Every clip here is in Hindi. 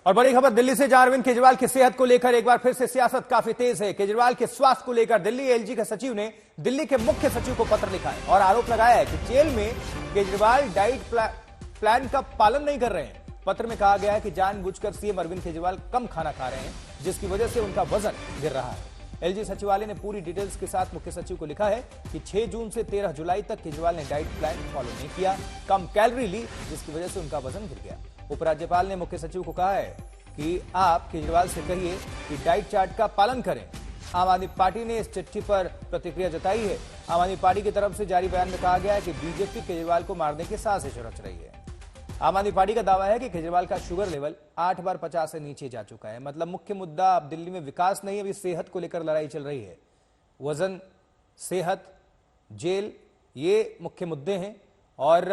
और बड़ी खबर दिल्ली से, जहां अरविंद केजरीवाल की सेहत को लेकर एक बार फिर से सियासत काफी तेज है। केजरीवाल के स्वास्थ्य को लेकर दिल्ली एलजी के सचिव ने दिल्ली के मुख्य सचिव को पत्र लिखा है और आरोप लगाया है कि जेल में केजरीवाल डाइट प्लान का पालन नहीं कर रहे हैं। पत्र में कहा गया है कि जानबूझकर सीएम अरविंद केजरीवाल कम खाना खा रहे हैं, जिसकी वजह से उनका वजन गिर रहा है। एलजी सचिवालय ने पूरी डिटेल्स के साथ मुख्य सचिव को लिखा है कि 6 जून से 13 जुलाई तक केजरीवाल ने डाइट प्लान फॉलो नहीं किया, कम कैलोरी ली, जिसकी वजह से उनका वजन गिर गया। उपराज्यपाल ने मुख्य सचिव को कहा है कि आप केजरीवाल से कहिए कि डाइट चार्ट का पालन करें। आम आदमी पार्टी ने इस चिट्ठी पर प्रतिक्रिया जताई है। आम आदमी पार्टी की तरफ से जारी बयान में कहा गया है कि बीजेपी केजरीवाल को मारने की साजिश रच रही है। आम आदमी पार्टी का दावा है कि केजरीवाल का शुगर लेवल 8 बार 50 से नीचे जा चुका है। मतलब मुख्य मुद्दा अब दिल्ली में विकास नहीं, अभी सेहत को लेकर लड़ाई चल रही है। वजन, सेहत, जेल, ये मुख्य मुद्दे हैं और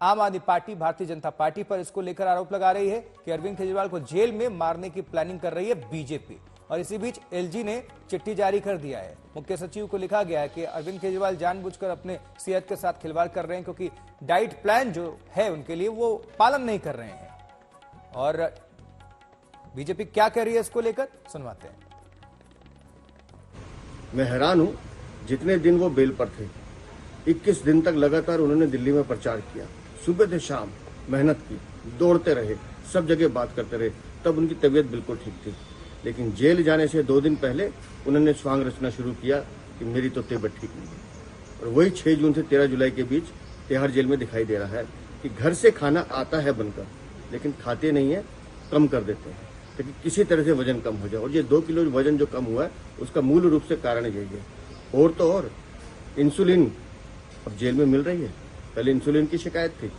आम आदमी पार्टी भारतीय जनता पार्टी पर इसको लेकर आरोप लगा रही है कि अरविंद केजरीवाल को जेल में मारने की प्लानिंग कर रही है बीजेपी। और इसी बीच एलजी ने चिट्ठी जारी कर दिया है। मुख्य सचिव को लिखा गया है कि अरविंद केजरीवाल जानबूझकर अपने सेहत के साथ खिलवाड़ कर रहे हैं, क्योंकि डाइट प्लान जो है उनके लिए वो पालन नहीं कर रहे हैं। और बीजेपी क्या कह रही है इसको लेकर, सुनवाते हैं। मैं हैरान हूं, जितने दिन वो बेल पर थे 21 दिन तक लगातार उन्होंने दिल्ली में प्रचार किया, सुबह से शाम मेहनत की, दौड़ते रहे, सब जगह बात करते रहे, तब उनकी तबीयत बिल्कुल ठीक थी। लेकिन जेल जाने से 2 दिन पहले उन्होंने स्वांग रचना शुरू किया कि मेरी तो तबीयत ठीक नहीं है। और वही 6 जून से 13 जुलाई के बीच तिहाड़ जेल में दिखाई दे रहा है कि घर से खाना आता है बनकर, लेकिन खाते नहीं है, कम कर देते हैं ताकि किसी तरह से वजन कम हो जाए। और ये 2 किलो वजन जो कम हुआ है उसका मूल रूप से कारण यही है। और तो और इंसुलिन अब जेल में मिल रही है। पहले इंसुलिन की शिकायत थी,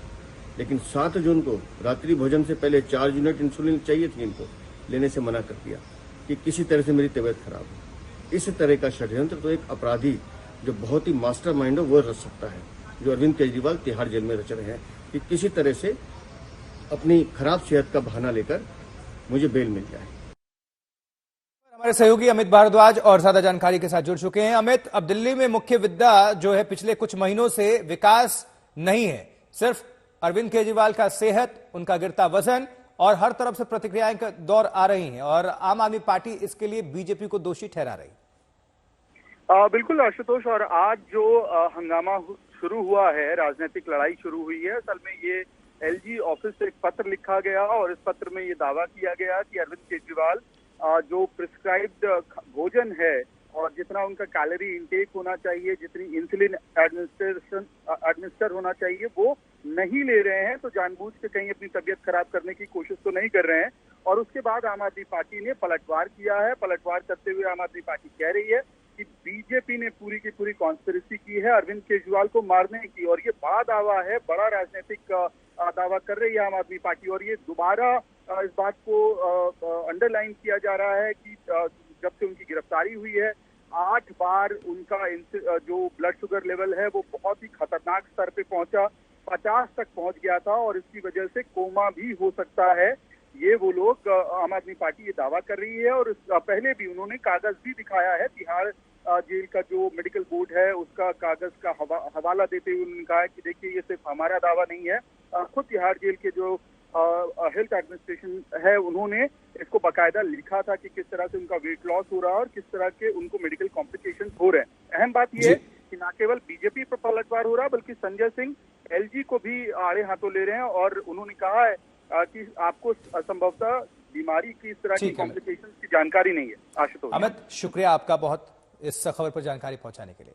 लेकिन 7 जून को रात्रि भोजन से पहले 4 यूनिट इंसुलिन चाहिए थी, इनको लेने से मना कर दिया कि किसी तरह से मेरी तबीयत खराब हो। इस तरह का षड्यंत्र तो एक अपराधी जो बहुत ही मास्टरमाइंड हो वो रच सकता है, जो अरविंद केजरीवाल तिहाड़ जेल में रच रहे हैं कि किसी तरह से अपनी खराब सेहत का बहाना लेकर मुझे बेल मिल जाए। हमारे सहयोगी अमित भारद्वाज और ज्यादा जानकारी के साथ जुड़ चुके हैं। अमित, अब दिल्ली में मुख्य मुद्दा जो है पिछले कुछ महीनों से विकास नहीं है, सिर्फ अरविंद केजरीवाल का सेहत, उनका गिरता वजन और हर तरफ से प्रतिक्रियाएं का दौर आ रही हैं और आम आदमी पार्टी इसके लिए बीजेपी को दोषी ठहरा रही। बिल्कुल आशुतोष, और आज जो हंगामा शुरू हुआ है, राजनीतिक लड़ाई शुरू हुई है, असल में ये एलजी ऑफिस से एक पत्र लिखा गया और इस पत्र में ये दावा किया गया कि अरविंद केजरीवाल जो प्रिस्क्राइब्ड भोजन है और जितना उनका कैलोरी इंटेक होना चाहिए, जितनी इंसुलिन एडमिनिस्टर होना चाहिए, वो नहीं ले रहे हैं। तो जानबूझ के कहीं अपनी तबीयत खराब करने की कोशिश तो नहीं कर रहे हैं। और उसके बाद आम आदमी पार्टी ने पलटवार किया है। पलटवार करते हुए आम आदमी पार्टी कह रही है कि बीजेपी ने पूरी की पूरी कॉन्स्पिरेसी की है अरविंद केजरीवाल को मारने की, और ये बड़ा दावा है, बड़ा राजनीतिक दावा कर रही है आम आदमी पार्टी। और ये दोबारा इस बात को अंडरलाइन किया जा रहा है कि जब से उनकी गिरफ्तारी हुई है 8 बार उनका जो ब्लड शुगर लेवल है वो बहुत ही खतरनाक स्तर पे पहुंचा, 50 तक पहुंच गया था और इसकी वजह से कोमा भी हो सकता है। ये वो लोग आम आदमी पार्टी ये दावा कर रही है। और पहले भी उन्होंने कागज भी दिखाया है, तिहाड़ जेल का जो मेडिकल बोर्ड है उसका कागज का हवाला देते हुए उन्होंने कहा है कि देखिए ये सिर्फ हमारा दावा नहीं है, खुद तिहाड़ जेल के जो हेल्थ एडमिनिस्ट्रेशन है उन्होंने इसको बाकायदा लिखा था कि किस तरह से उनका वेट लॉस हो रहा है और किस तरह के उनको मेडिकल कॉम्प्लिकेशंस हो रहे हैं। अहम बात यह है कि न केवल बीजेपी पर पलटवार हो रहा है बल्कि संजय सिंह एलजी को भी आड़े हाथों ले रहे हैं और उन्होंने कहा है कि आपको संभवतः बीमारी की इस तरह की कॉम्प्लिकेशंस की जानकारी नहीं है। आशुतोष। अमित, शुक्रिया आपका बहुत इस खबर पर जानकारी पहुंचाने के लिए।